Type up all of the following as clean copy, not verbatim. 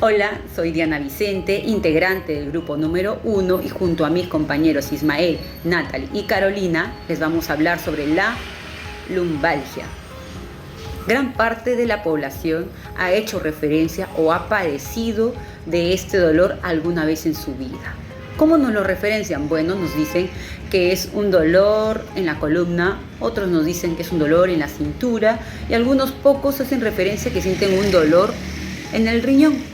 Hola, soy Diana Vicente, integrante del grupo número 1 y junto a mis compañeros Ismael, Natalie y Carolina les vamos a hablar sobre la lumbalgia. Gran parte de la población ha hecho referencia o ha padecido de este dolor alguna vez en su vida. ¿Cómo nos lo referencian? Bueno, nos dicen que es un dolor en la columna, otros nos dicen que es un dolor en la cintura y algunos pocos hacen referencia que sienten un dolor en el riñón.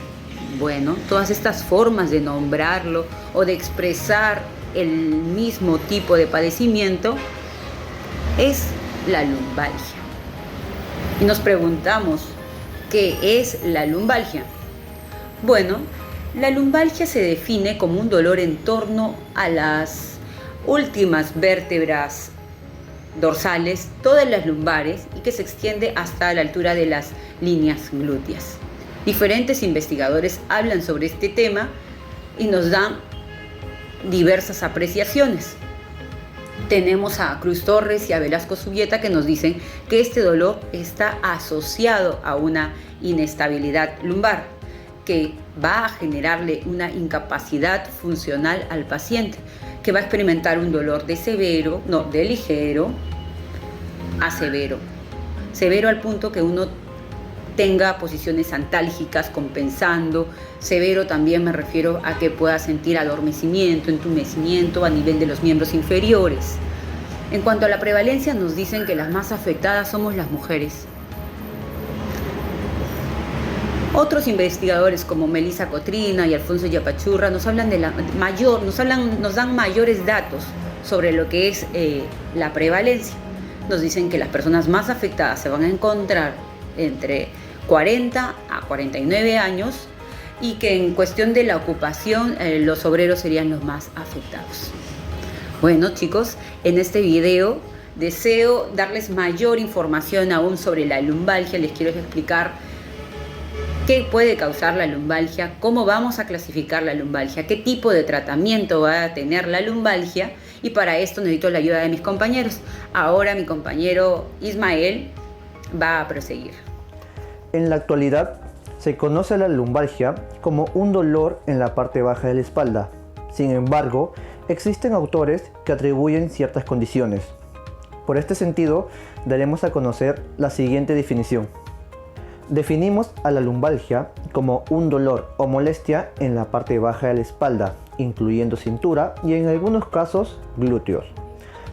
Bueno, todas estas formas de nombrarlo o de expresar el mismo tipo de padecimiento es la lumbalgia. Y nos preguntamos, ¿qué es la lumbalgia? Bueno, la lumbalgia se define como un dolor en torno a las últimas vértebras dorsales, todas las lumbares, y que se extiende hasta la altura de las líneas glúteas. Diferentes investigadores hablan sobre este tema y nos dan diversas apreciaciones. Tenemos a Cruz Torres y a Velasco Subieta que nos dicen que este dolor está asociado a una inestabilidad lumbar que va a generarle una incapacidad funcional al paciente, que va a experimentar un dolor de ligero a severo. Severo al punto que uno tenga posiciones antálgicas compensando. Severo también me refiero a que pueda sentir adormecimiento, entumecimiento a nivel de los miembros inferiores. En cuanto a la prevalencia, nos dicen que las más afectadas somos las mujeres. Otros investigadores como Melissa Cotrina y Alfonso Yapachurra nos hablan nos dan mayores datos sobre lo que es la prevalencia. Nos dicen que las personas más afectadas se van a encontrar entre 40 a 49 años y que en cuestión de la ocupación los obreros serían los más afectados. Bueno, chicos, en este video deseo darles mayor información aún sobre la lumbalgia. Les quiero explicar qué puede causar la lumbalgia, cómo vamos a clasificar la lumbalgia, qué tipo de tratamiento va a tener la lumbalgia, y para esto necesito la ayuda de mis compañeros. Ahora mi compañero Ismael va a proseguir. En la actualidad se conoce la lumbalgia como un dolor en la parte baja de la espalda. Sin embargo, existen autores que atribuyen ciertas condiciones. Por este sentido, daremos a conocer la siguiente definición. Definimos a la lumbalgia como un dolor o molestia en la parte baja de la espalda, incluyendo cintura y en algunos casos glúteos.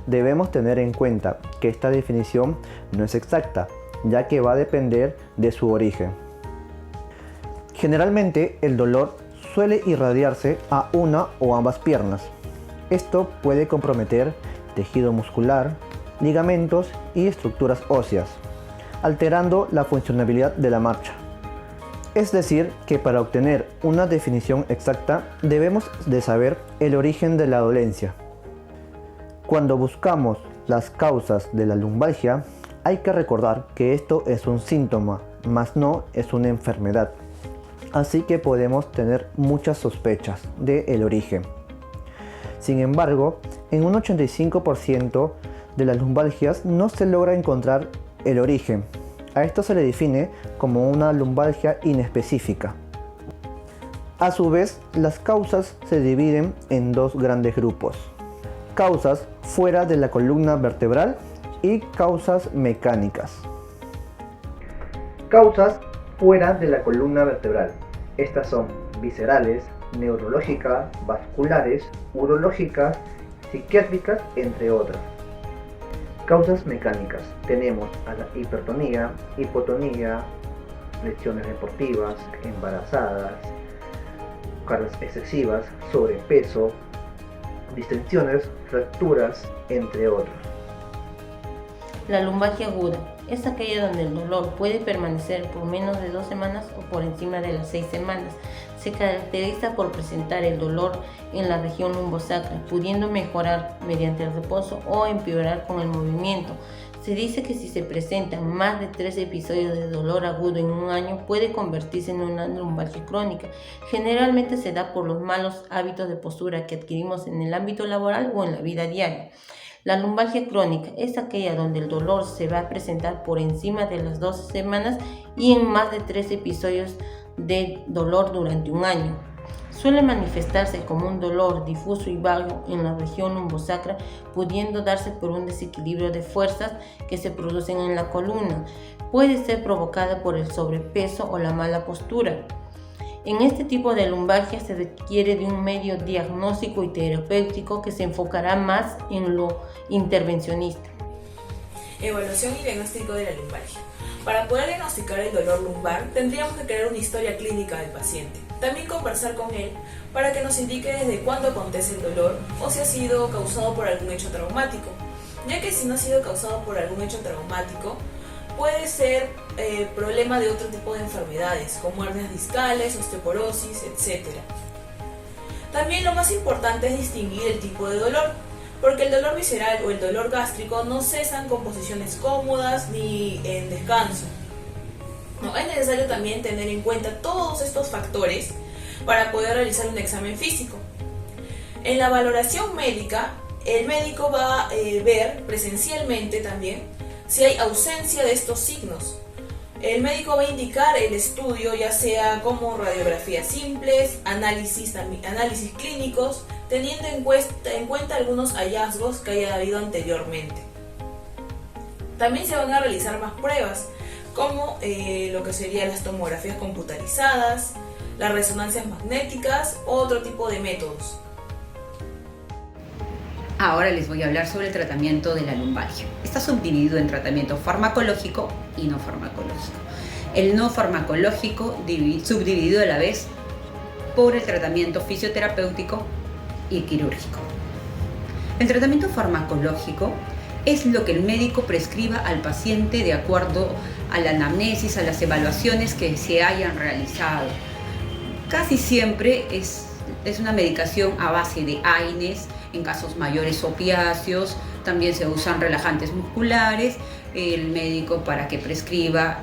Debemos tener en cuenta que esta definición no es exacta, ya que va a depender de su origen. Generalmente el dolor suele irradiarse a una o ambas piernas. Esto puede comprometer tejido muscular, ligamentos y estructuras óseas, alterando la funcionalidad de la marcha. Es decir, que para obtener una definición exacta debemos de saber el origen de la dolencia. Cuando buscamos las causas de la lumbalgia, hay que recordar que esto es un síntoma, mas no es una enfermedad. Así que podemos tener muchas sospechas del origen. Sin embargo, en un 85% de las lumbalgias no se logra encontrar el origen. A esto se le define como una lumbalgia inespecífica. A su vez, las causas se dividen en dos grandes grupos: causas fuera de la columna vertebral y causas mecánicas. Causas fuera de la columna vertebral. Estas son viscerales, neurológicas, vasculares, urológicas, psiquiátricas, entre otras. Causas mecánicas. Tenemos a la hipertonía, hipotonía, lesiones deportivas, embarazadas, cargas excesivas, sobrepeso, distensiones, fracturas, entre otros. La lumbalgia aguda es aquella donde el dolor puede permanecer por menos de 2 semanas o por encima de las 6 semanas. Se caracteriza por presentar el dolor en la región lumbosacra, pudiendo mejorar mediante el reposo o empeorar con el movimiento. Se dice que si se presentan más de 3 episodios de dolor agudo en un año, puede convertirse en una lumbalgia crónica. Generalmente se da por los malos hábitos de postura que adquirimos en el ámbito laboral o en la vida diaria. La lumbalgia crónica es aquella donde el dolor se va a presentar por encima de las 12 semanas y en más de 3 episodios de dolor durante un año. Suele manifestarse como un dolor difuso y vago en la región lumbosacra, pudiendo darse por un desequilibrio de fuerzas que se producen en la columna. Puede ser provocada por el sobrepeso o la mala postura. En este tipo de lumbalgia se requiere de un medio diagnóstico y terapéutico que se enfocará más en lo intervencionista. Evaluación y diagnóstico de la lumbalgia. Para poder diagnosticar el dolor lumbar, tendríamos que crear una historia clínica del paciente. También conversar con él para que nos indique desde cuándo acontece el dolor o si ha sido causado por algún hecho traumático, ya que si no ha sido causado por algún hecho traumático, puede ser problema de otro tipo de enfermedades, como hernias discales, osteoporosis, etc. También lo más importante es distinguir el tipo de dolor, porque el dolor visceral o el dolor gástrico no cesan con posiciones cómodas ni en descanso. No, es necesario también tener en cuenta todos estos factores para poder realizar un examen físico. En la valoración médica, el médico va a ver presencialmente también si hay ausencia de estos signos. El médico va a indicar el estudio, ya sea como radiografías simples, análisis clínicos, teniendo en cuenta algunos hallazgos que haya habido anteriormente. También se van a realizar más pruebas, como lo que serían las tomografías computarizadas, las resonancias magnéticas u otro tipo de métodos. Ahora les voy a hablar sobre el tratamiento de la lumbalgia. Está subdividido en tratamiento farmacológico y no farmacológico. El no farmacológico subdividido a la vez por el tratamiento fisioterapéutico y quirúrgico. El tratamiento farmacológico es lo que el médico prescriba al paciente de acuerdo a la anamnesis, a las evaluaciones que se hayan realizado. Casi siempre es una medicación a base de AINES, en casos mayores opiáceos, también se usan relajantes musculares. El médico, para que prescriba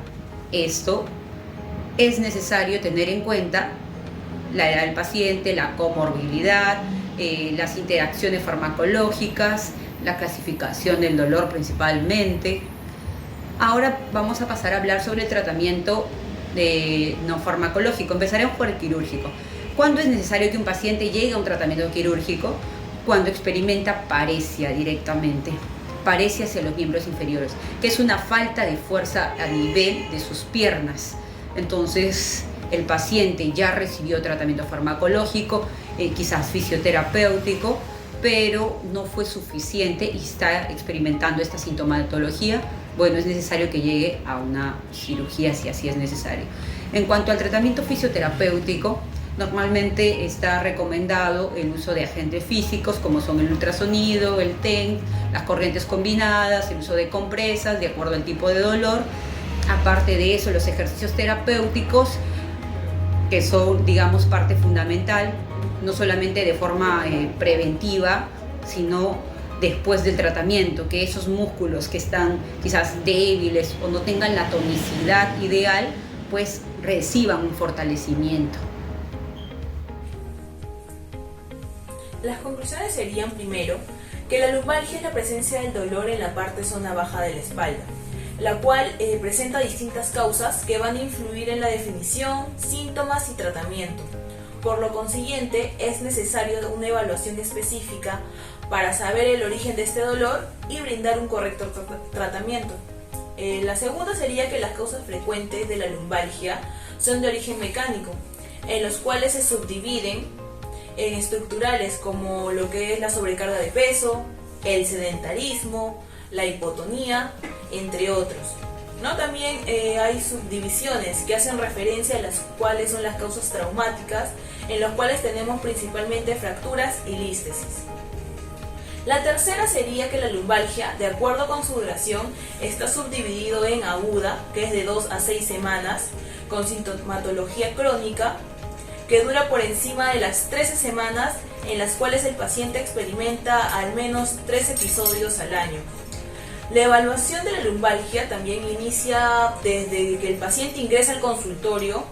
esto, es necesario tener en cuenta la edad del paciente, la comorbilidad, las interacciones farmacológicas, la clasificación del dolor principalmente. Ahora vamos a pasar a hablar sobre el tratamiento no farmacológico. Empezaremos por el quirúrgico. ¿Cuándo es necesario que un paciente llegue a un tratamiento quirúrgico? Cuando experimenta paresia directamente, paresia hacia los miembros inferiores, que es una falta de fuerza a nivel de sus piernas. Entonces, el paciente ya recibió tratamiento farmacológico, quizás fisioterapéutico, pero no fue suficiente y está experimentando esta sintomatología. Bueno, es necesario que llegue a una cirugía si así es necesario. En cuanto al tratamiento fisioterapéutico, normalmente está recomendado el uso de agentes físicos como son el ultrasonido, el TENS, las corrientes combinadas, el uso de compresas de acuerdo al tipo de dolor. Aparte de eso, los ejercicios terapéuticos, que son, digamos, parte fundamental, no solamente de forma preventiva, sino después del tratamiento, que esos músculos que están quizás débiles o no tengan la tonicidad ideal, pues reciban un fortalecimiento. Las conclusiones serían, primero, que la lumbalgia es la presencia del dolor en la parte zona baja de la espalda, la cual presenta distintas causas que van a influir en la definición, síntomas y tratamiento. Por lo consiguiente, es necesario una evaluación específica para saber el origen de este dolor y brindar un correcto tratamiento. La segunda sería que las causas frecuentes de la lumbalgia son de origen mecánico, en los cuales se subdividen en estructurales como lo que es la sobrecarga de peso, el sedentarismo, la hipotonía, entre otros. También hay subdivisiones que hacen referencia a las cuales son las causas traumáticas, en las cuales tenemos principalmente fracturas y lístesis. La tercera sería que la lumbalgia, de acuerdo con su duración, está subdividido en aguda, que es de 2 a 6 semanas, con sintomatología crónica, que dura por encima de las 13 semanas, en las cuales el paciente experimenta al menos 3 episodios al año. La evaluación de la lumbalgia también inicia desde que el paciente ingresa al consultorio,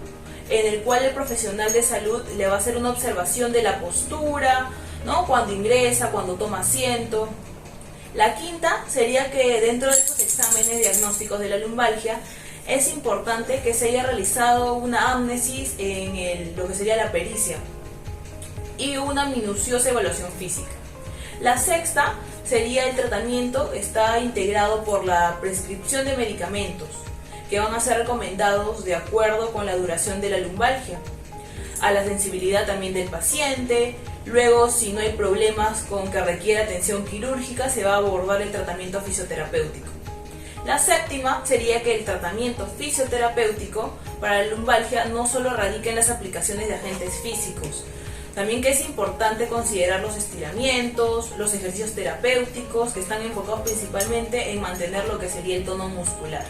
en el cual el profesional de salud le va a hacer una observación de la postura, cuando ingresa, cuando toma asiento. La quinta sería que dentro de estos exámenes diagnósticos de la lumbalgia, es importante que se haya realizado una amnesis en lo que sería la pericia y una minuciosa evaluación física. La sexta sería el tratamiento, está integrado por la prescripción de medicamentos que van a ser recomendados de acuerdo con la duración de la lumbalgia, a la sensibilidad también del paciente. Luego, si no hay problemas con que requiera atención quirúrgica, se va a abordar el tratamiento fisioterapéutico. La séptima sería que el tratamiento fisioterapéutico para la lumbalgia no solo radica en las aplicaciones de agentes físicos, también que es importante considerar los estiramientos, los ejercicios terapéuticos que están enfocados principalmente en mantener lo que sería el tono muscular.